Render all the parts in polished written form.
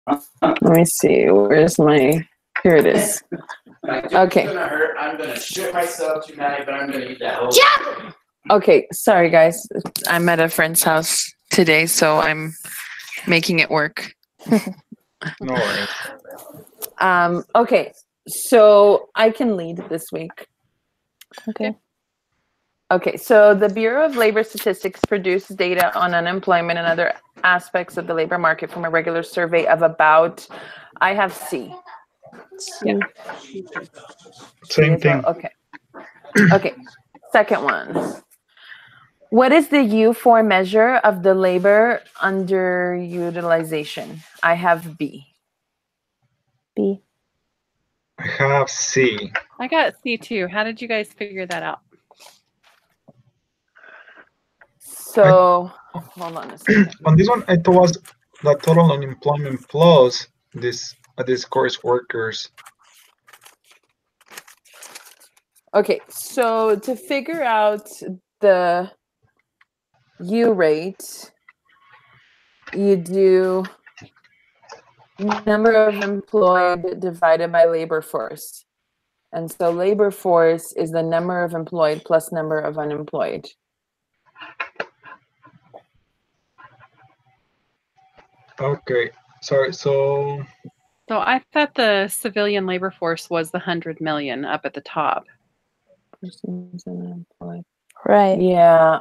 Let me see. Where's my? Here it is. Okay. I'm gonna shit myself tonight, but I'm gonna eat that whole. Okay, sorry guys. I'm at a friend's house today, so I'm making it work. No worries. Okay, so I can lead this week. Okay. Okay, so the Bureau of Labor Statistics produced data on unemployment and other aspects of the labor market from a regular survey of about, I have C. Yeah. Same thing. Okay. Okay, second one. What is the U4 measure of the labor underutilization? I have B. B. I have C. I got C too. How did you guys figure that out? So, hold on a second. On this one, it was the total unemployment plus this course workers. Okay, so to figure out the U rate, you do number of employed divided by labor force. And so labor force is the number of employed plus number of unemployed. Okay, sorry. So I thought the civilian labor force was the 100 million up at the top. Right. Yeah.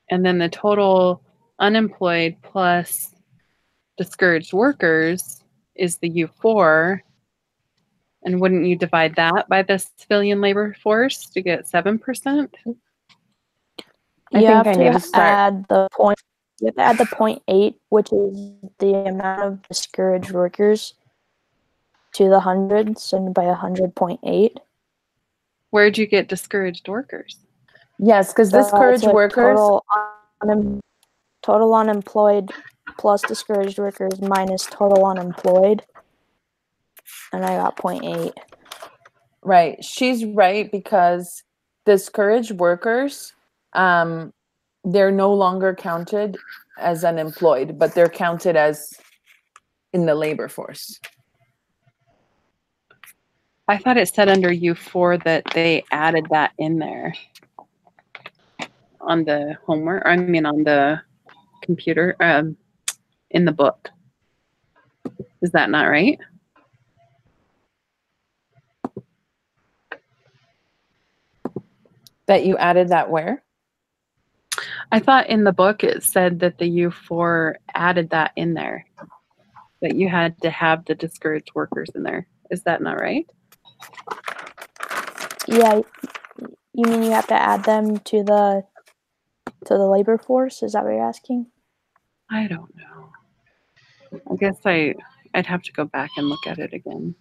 And then the total unemployed plus discouraged workers is the U4. And wouldn't you divide that by the civilian labor force to get 7%? You have I need to start. add the point. You have to add the 0.8, which is the amount of discouraged workers, to the 100, so by 100.8. Where'd you get discouraged workers? Yes, because discouraged workers. Total unemployed plus discouraged workers minus total unemployed. And I got 0.8. Right. She's right, because discouraged workers, they're no longer counted as unemployed, but they're counted as in the labor force. I thought it said under U4 that they added that in there on the homework. I mean, on the computer, in the book. Is that not right? That you added that where? I thought in the book it said that the U4 added that in there, that you had to have the discouraged workers in there. Is that not right? Yeah, you mean you have to add them to the labor force? Is that what you're asking? I don't know. I guess I'd have to go back and look at it again.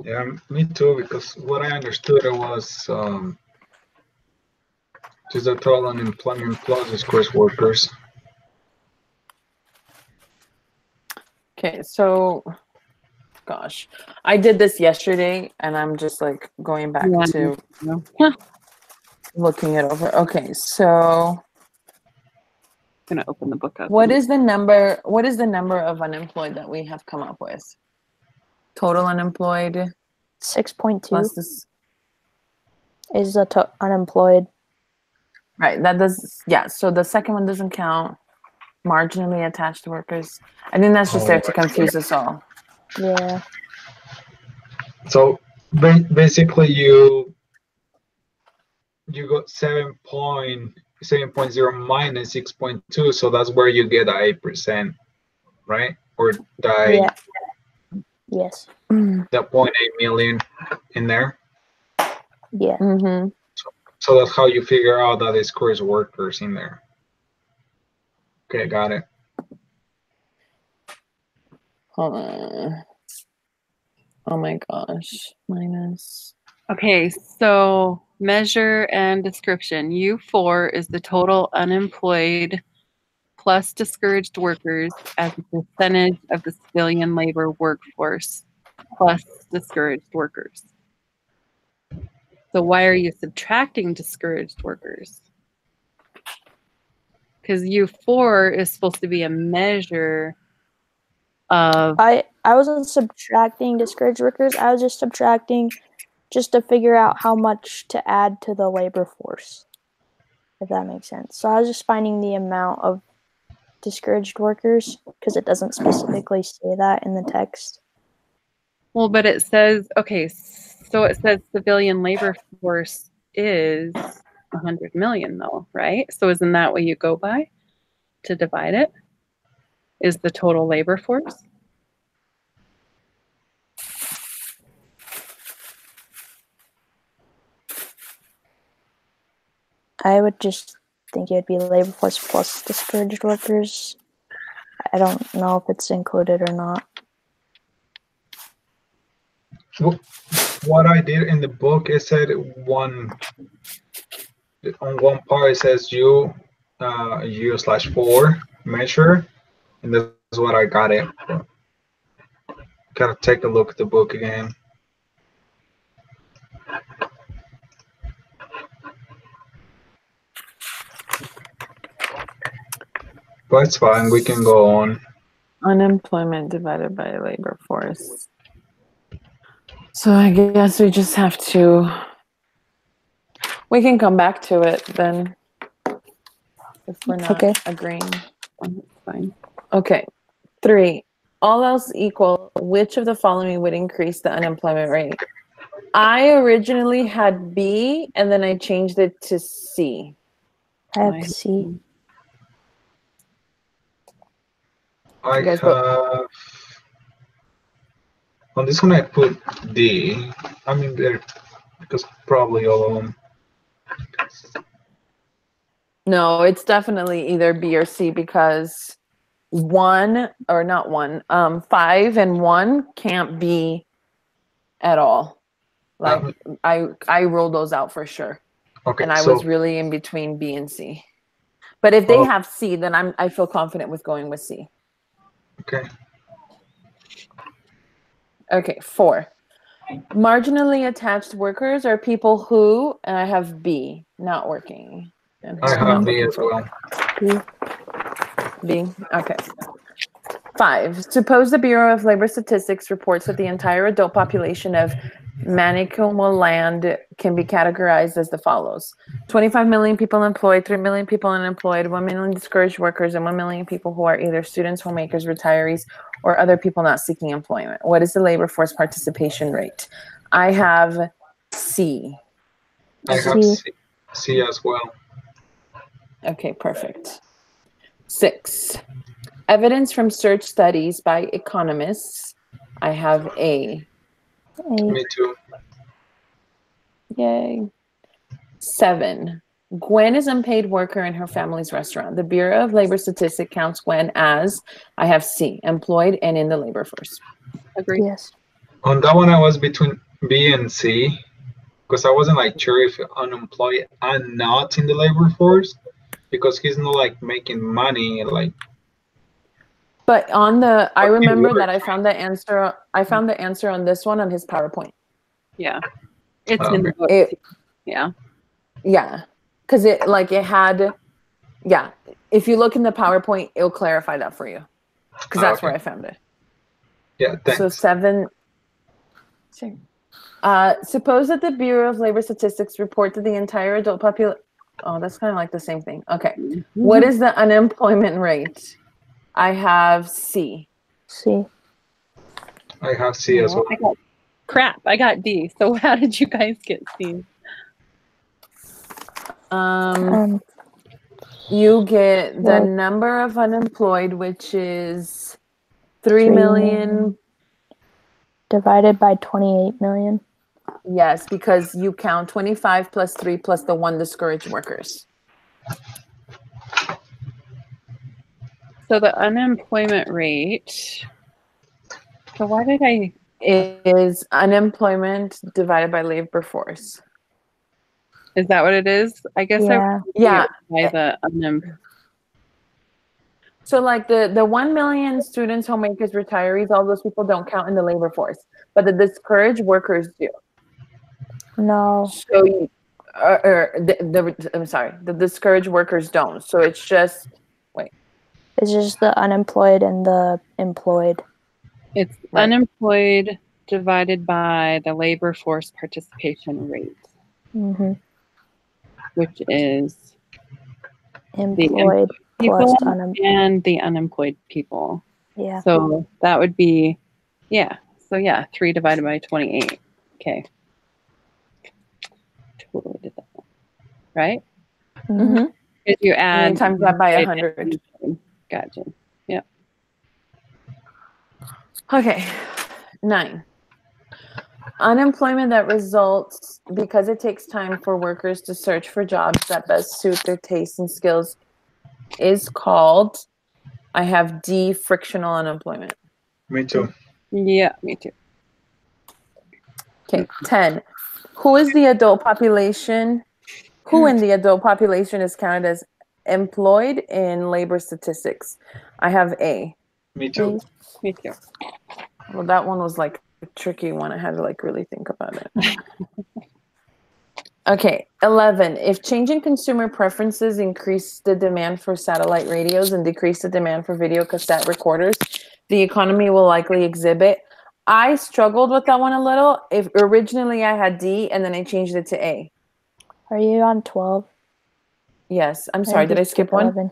yeah, me too. Because what I understood it was just the total unemployment plus discouraged workers. Okay, so gosh, I did this yesterday and I'm just like going back to looking it over. Okay, so I'm gonna open the book up. what is the number of unemployed that we have come up with? Total unemployed 6.2 plus this, is the unemployed. right, that does, yeah, so the second one doesn't count. Marginally attached workers. I think that's just there to confuse us all. Yeah. So basically, you got 7.0 minus 6.2, so that's where you get the 8%, right? Or the Yes. the 0.8 million in there. Yeah. Mm-hmm. So that's how you figure out that it scores workers in there. Okay, got it. Hold on. Oh my gosh. Minus. Okay, so measure and description. U4 is the total unemployed plus discouraged workers as a percentage of the civilian labor workforce plus discouraged workers. So why are you subtracting discouraged workers? Because U4 is supposed to be a measure of. I wasn't subtracting discouraged workers. I was just subtracting just to figure out how much to add to the labor force, if that makes sense. So I was just finding the amount of discouraged workers because it doesn't specifically say that in the text. Well, but it says, okay, so it says civilian labor force is 100 million though, right? So isn't that what you go by to divide it? Is the total labor force? I would just think it'd be labor force plus discouraged workers. I don't know if it's included or not. What I did in the book, it said on one part it says U/4 measure, and that's what I got it. Gotta take a look at the book again. But it's fine, we can go on. Unemployment divided by labor force. So I guess we just have to, we can come back to it then if we're not agreeing. That's fine. Okay. 3, all else equal, which of the following would increase the unemployment rate? I originally had B and then I changed it to C. I have C. I have, on this one I put D. I mean, they're, because probably all of them. No, it's definitely either B or C because 5 and 1 can't be at all. Like I rolled those out for sure. Okay, and I was really in between B and C. But if they have C, then I feel confident with going with C. Okay. Okay, 4. Marginally attached workers are people who, and I have B, not working. And I have B as well. B, okay. 5, suppose the Bureau of Labor Statistics reports that the entire adult population of Manitoba land can be categorized as the follows: 25 million people employed, 3 million people unemployed, 1 million discouraged workers, and 1 million people who are either students, homemakers, retirees, or other people not seeking employment. What is the labor force participation rate? I have C. I have C as well. Okay, perfect. 6, evidence from search studies by economists. I have A. Me too. Yay. 7, Gwen is unpaid worker in her family's restaurant. The Bureau of Labor Statistics counts Gwen as, I have C, employed and in the labor force. Agree. Yes. On that one, I was between B and C because I wasn't like sure if unemployed and not in the labor force because he's not like making money like. But on the, I remember that I found the answer. I found the answer on this one on his PowerPoint. Yeah, it's in the book. Yeah. Yeah, because it had, yeah. If you look in the PowerPoint, it'll clarify that for you, because that's where I found it. Yeah, thanks. So 7. Suppose that the Bureau of Labor Statistics report that the entire adult population. Oh, that's kind of like the same thing. Okay, what is the unemployment rate? I have C. C. I have C as well. I got D. So how did you guys get C? You get the number of unemployed, which is 3 million divided by 28 million. Yes, because you count 25 plus 3 plus the 1 discouraged workers. So the unemployment rate. So why did I? It is unemployment divided by labor force. Is that what it is? I guess yeah. By the So like the 1 million students, homemakers, retirees, all those people don't count in the labor force, but the discouraged workers do. No. So I'm sorry, the discouraged workers don't. So it's just It's just the unemployed and the employed. It's Right. unemployed divided by the labor force participation rate, Mm-hmm. which is Employed people plus unemployed. and the unemployed people. Yeah. So that would be, yeah. So yeah, 3 divided by 28. Okay. Totally did that. Right? Mm-hmm. Mm-hmm. If you And add then times that by 100. Gotcha. Okay. 9. Unemployment that results because it takes time for workers to search for jobs that best suit their tastes and skills is called, I have D, frictional unemployment. Me too. Yeah, me too. Okay. 10. Who in the adult population is counted as employed in labor statistics? I have A. Me too. Me too. Well, that one was like a tricky one. I had to like really think about it. Okay, 11. If changing consumer preferences increase the demand for satellite radios and decrease the demand for video cassette recorders, the economy will likely exhibit. I struggled with that one a little. If originally I had D and then I changed it to A. Are you on 12? Yes, I'm sorry. Did I skip one? 11.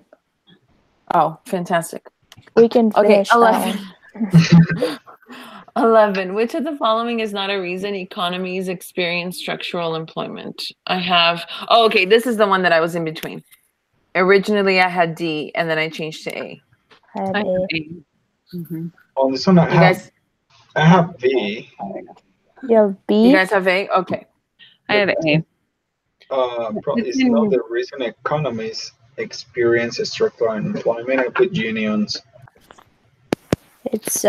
Oh, fantastic. We can Okay, finish that 11. one. 11. Which of the following is not a reason economies experience structural employment? I have, okay, this is the one that I was in between. Originally, I had D, and then I changed to A. I had I A. have A. Mhm. On this one, You guys, I have B. You have B? you guys have A? Okay. I have A. It's not the reason economies experience structural unemployment. I put unions. It's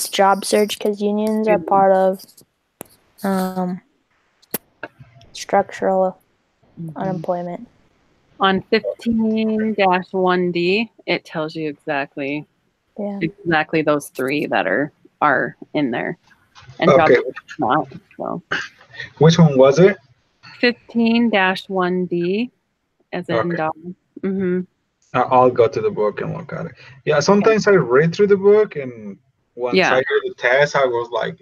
job search because unions are part of structural unemployment. On 15-1D, it tells you exactly those 3 that are in there. And Okay. job search not. So Which one was it? 15-1D as in Okay. dog. Mm-hmm. I'll go to the book and look at it. Yeah, sometimes I read through the book, and once Yeah. I heard the test, I was like,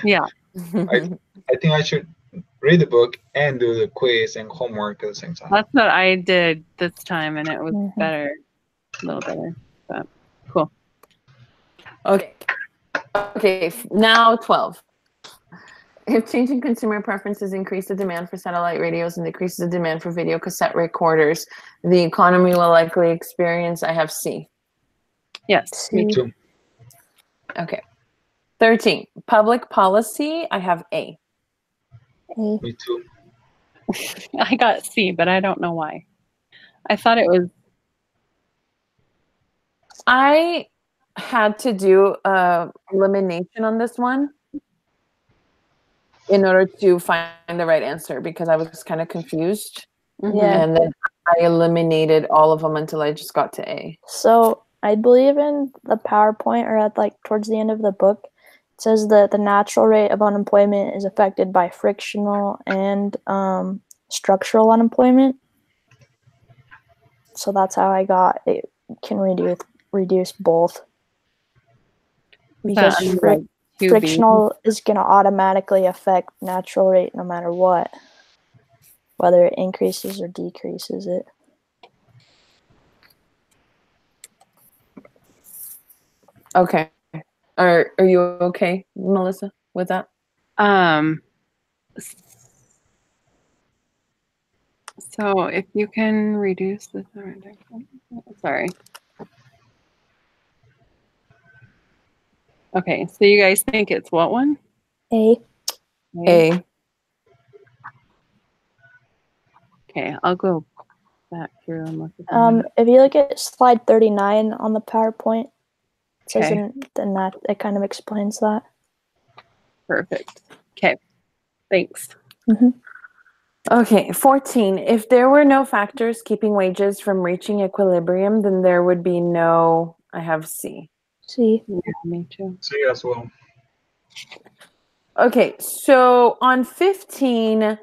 Yeah. I think I should read the book and do the quiz and homework at the same time. That's what I did this time, and it was Mhm. better. A little better. But cool. Okay. Okay, now 12. If changing consumer preferences increase the demand for satellite radios and decreases the demand for video cassette recorders, the economy will likely experience, I have C. Yes. Me C. too. Okay. 13. Public policy, I have A. A. Me too. I got C, but I don't know why. I thought it was I had to do elimination on this one in order to find the right answer because I was kind of confused. Yeah. And then I eliminated all of them until I just got to A. So I believe in the PowerPoint or at like towards the end of the book, it says that the natural rate of unemployment is affected by frictional and structural unemployment. So that's how I got it can reduce both. Because under, like, 2B. frictional is going to automatically affect natural rate no matter what, whether it increases or decreases it. Okay. Are you okay, Melissa, with that? So if you can reduce the sorry. Okay, so you guys think it's what one? A. A. Okay, I'll go back through and look at them. If you look at slide 39 on the PowerPoint, it says Okay. then that it kind of explains that. Perfect. Okay, thanks. Okay, 14. If there were no factors keeping wages from reaching equilibrium, then there would be no, I have C. C. Yeah, me too. See as well. Okay, so on 15,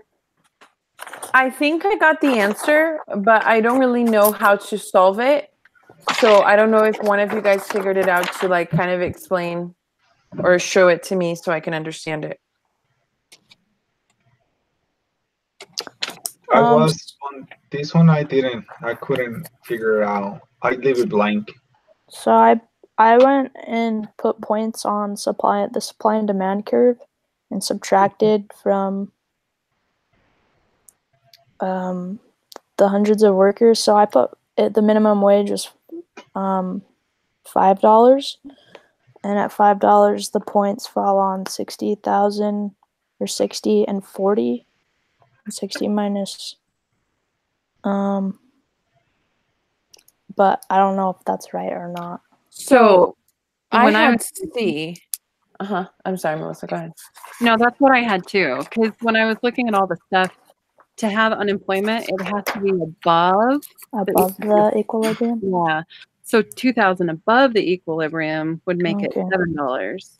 I think I got the answer, but I don't really know how to solve it. So I don't know if one of you guys figured it out to like kind of explain or show it to me so I can understand it. I was on this one. I couldn't figure it out. I leave it blank. So I went and put points on the supply and demand curve and subtracted from the hundreds of workers. So I put the minimum wage was $5, and at $5 the points fall on 60,000 or 60 and 40. 60 minus but I don't know if that's right or not. So I when I had was- C. I'm sorry, Melissa. Go ahead. No, that's what I had too. Because when I was looking at all the stuff, to have unemployment, it has to be above. The equilibrium. Yeah. So 2,000 above the equilibrium would make it Okay. $7.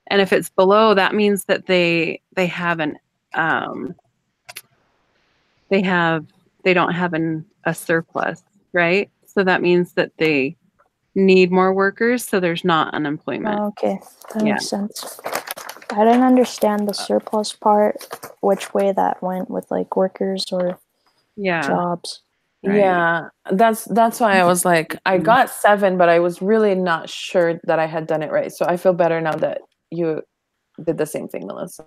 And if it's below, that means that they have an they don't have a surplus, right? So that means that they need more workers, so there's not unemployment. Okay, that makes sense. I didn't understand the surplus part, which way that went with like workers or Yeah. jobs. Right. Yeah, that's why I was like, I got 7, but I was really not sure that I had done it right. So I feel better now that you did the same thing, Melissa.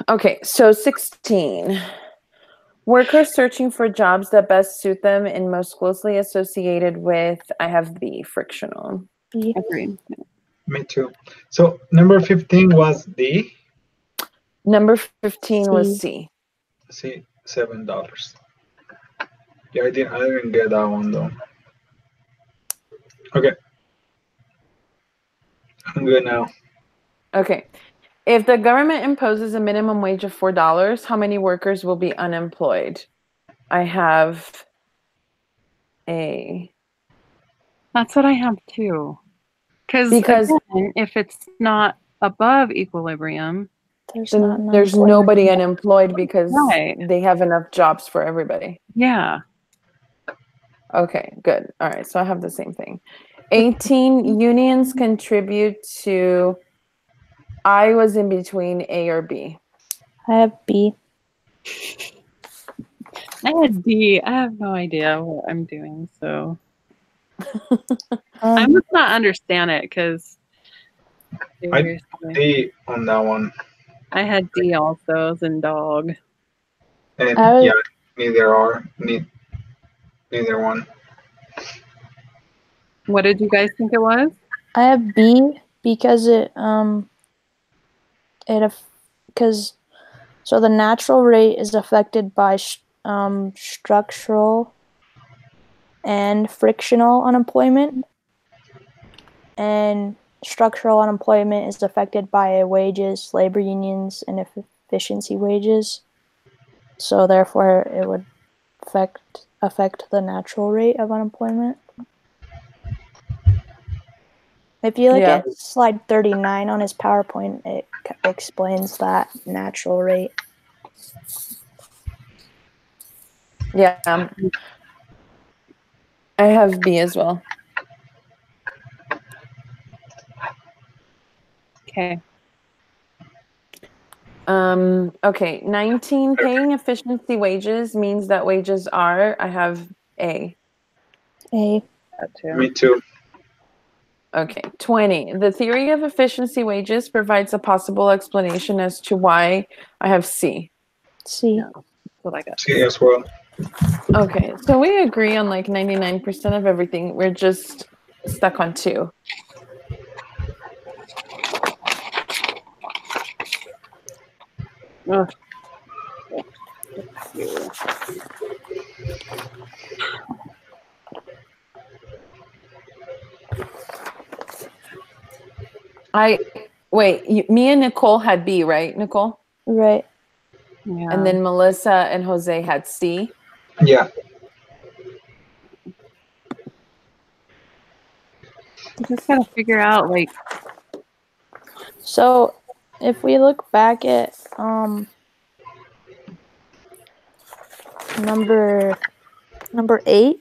Okay, so 16. Workers searching for jobs that best suit them and most closely associated with, I have B, frictional. B. Agreed. Me too. So number 15 was D. Number 15 was C. See, $7. Yeah, I didn't get that one though. Okay. I'm good now. Okay. If the government imposes a minimum wage of $4, how many workers will be unemployed? I have A. That's what I have too. Because again, if it's not above equilibrium, there's nobody unemployed because Right. they have enough jobs for everybody. yeah. Okay, good. All right, so I have the same thing. 18, unions contribute to, I was in between A or B. I have B. I had D. I have no idea what I'm doing, so I must not understand it because D on that one. I had D also as in dog. And I- yeah, neither one. What did you guys think it was? I have B because so the natural rate is affected by structural and frictional unemployment, and structural unemployment is affected by wages, labor unions, and efficiency wages. So therefore, it would affect the natural rate of unemployment. If you look at slide 39 on his PowerPoint, it explains that natural rate. Yeah. I have B as well. Okay. Okay, 19, paying efficiency wages means that wages are, I have A. A. That too. Me too. Okay, 20, the theory of efficiency wages provides a possible explanation as to why, I have C. C. That's what I got. C as well. Okay, so we agree on like 99% of everything. We're just stuck on 2. Ugh. Me and Nicole had B, right, Nicole? Right. Yeah. And then Melissa and Jose had C. Yeah. You just gotta figure out like So if we look back at number Number 8,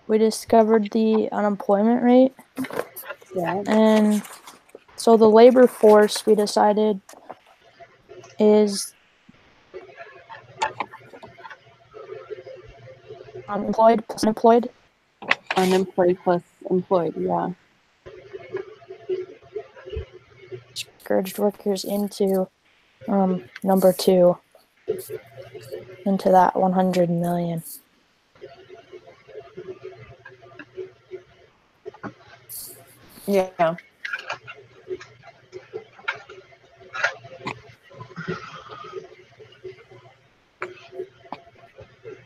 we discovered the unemployment rate. Yeah. And so the labor force we decided is unemployed plus unemployed. Unemployed plus employed. Yeah. Discouraged workers into number 2, into that 100 million. Yeah.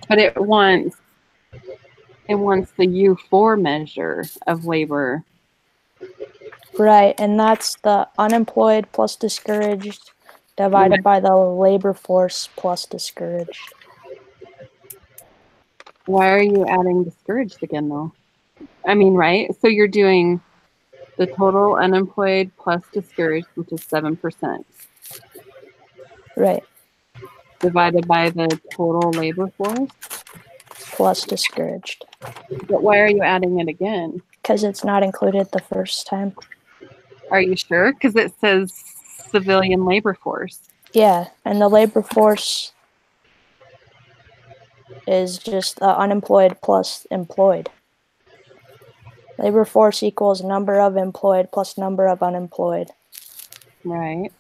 But it wants the U4 measure of labor. Right, and that's the unemployed plus discouraged divided by the labor force plus discouraged. Why are you adding discouraged again, though? I mean, right? So you're doing the total unemployed plus discouraged, which is 7%, Right, divided by the total labor force. plus discouraged. But why are you adding it again? Because it's not included the first time. Are you sure? Because it says civilian labor force. Yeah, and the labor force is just unemployed plus employed. Labor force equals number of employed plus number of unemployed. Right.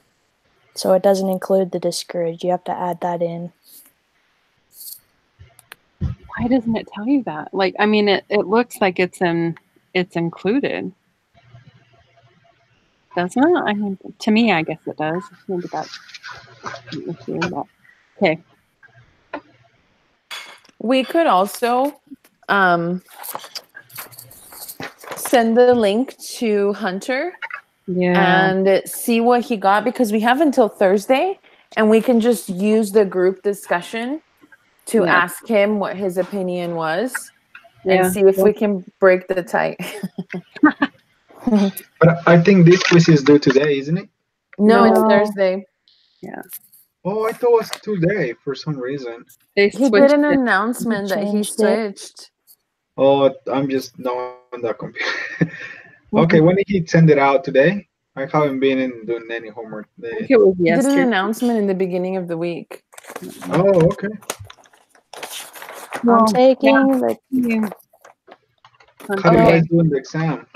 So it doesn't include the discouraged. You have to add that in. Why doesn't it tell you that? Like, I mean, it looks like it's included. Doesn't it? I mean, to me, I guess it does. Maybe that's an issue. But okay. We could also send the link to Hunter Yeah. and see what he got, because we have until Thursday and we can just use the group discussion to Yeah. ask him what his opinion was Yeah. and see if we can break the tie. But I think this quiz is due today, isn't it? No, it's No. Thursday. Oh, I thought it was today for some reason. They He switched did an it. announcement that he changed it. switched. Oh, I'm just not on that computer. Okay, when did he send it out today? I haven't been in doing any homework I think today. it was He did an yesterday. announcement in the beginning of the week. Oh, okay. Well, I'm taking the yeah. How do you Okay. guys do in the exam?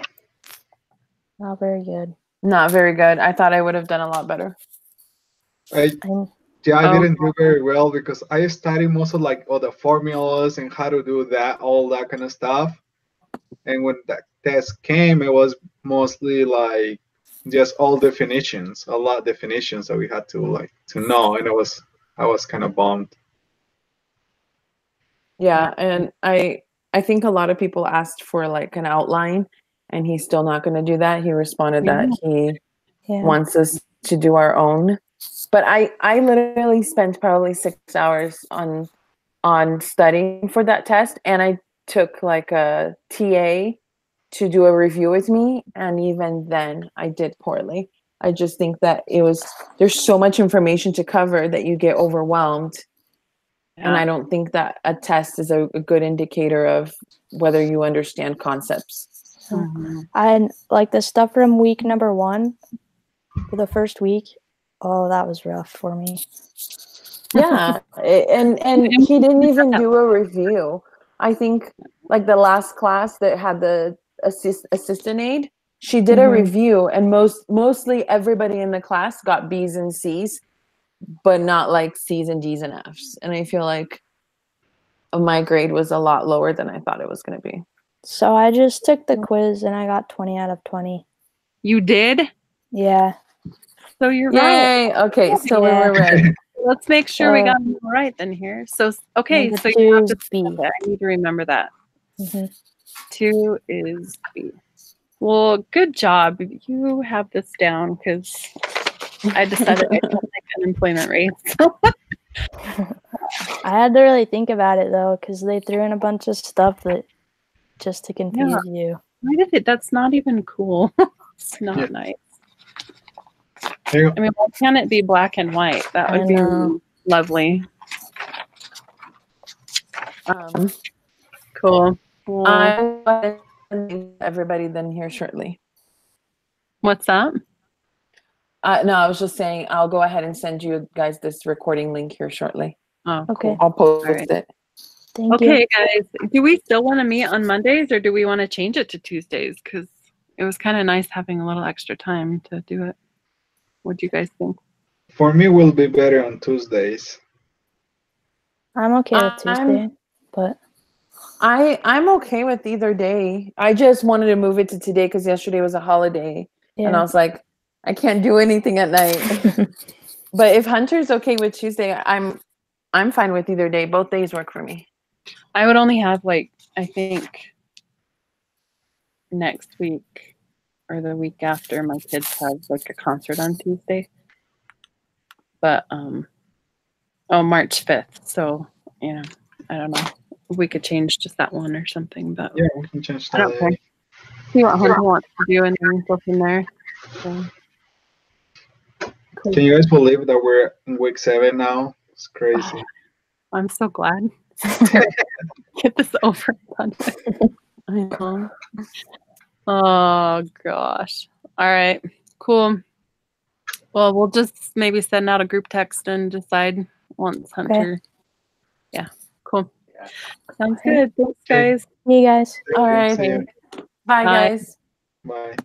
not very good. Not very good. I thought I would have done a lot better. I I'm Oh. didn't do very well because I studied most of like all the formulas and how to do that, all that kind of stuff. And when that test came, it was mostly like just all definitions, a lot of definitions that we had to know, and I was kind of bummed. Yeah, and I think a lot of people asked for like an outline, and he's still not going to do that. He responded that he yeah. wants us to do our own. But I literally spent probably 6 hours on studying for that test, and I took like a TA to do a review with me, and even then I did poorly. I just think that there's so much information to cover that you get overwhelmed. And I don't think that a test is a good indicator of whether you understand concepts. Mhm. I like the stuff from week number 1 for the first week. Oh, that was rough for me. Yeah, and he didn't even do a review. I think like the last class that had the assistant aide, she did a Mhm. review, and mostly everybody in the class got B's and C's, but not like C's and D's and F's. And I feel like my grade was a lot lower than I thought it was going to be. So I just took the quiz and I got 20 out of 20. You did? Yeah. So you're right. Yay! Okay, so we Yeah. were right. Let's make sure we So- got it right then here. So, okay, Number so 2 you have is to B. I need to remember that. Mhm. 2 is B. Well, good job. You have this down because I decided I don't like unemployment rates. I had to really think about it though, because they threw in a bunch of stuff that just to confuse you. Why did it? That's not even cool. It's not Yeah. nice. Here you I mean, why can't it be black and white? That I would be know. lovely. Cool. Well, I will send everybody then here shortly. what's that? No, I was just saying I'll go ahead and send you guys this recording link here shortly. Oh, Okay. I'll post Alright. it. Thank Okay, you. guys. Do we still want to meet on Mondays or do we want to change it to Tuesdays? Because it was kind of nice having a little extra time to do it. What do you guys think? For me, will be better on Tuesdays. I'm okay with I'm- Tuesday, but I'm okay with either day. I just wanted to move it to today because yesterday was a holiday, and I yeah. was like, I can't do anything at night. But if Hunter's okay with Tuesday, I'm fine with either day. Both days work for me. I would only have like, I think next week or the week after my kids have like a concert on Tuesday. But March 5th. So, you know, I don't know. We could change just that one or something, but Yeah, we can change I don't that. care. See what Hunter wants to do and then go from there. So, cool. Can you guys believe that we're in week 7 now? It's crazy. I'm so glad. Get this over and done with. I know. Oh gosh. All right. Cool. Well, we'll just maybe send out a group text and decide once Hunter. Yeah. Cool. Sounds Okay. good. Thanks, Okay. guys. See you guys. All right. See you. Bye, Bye. guys. Bye.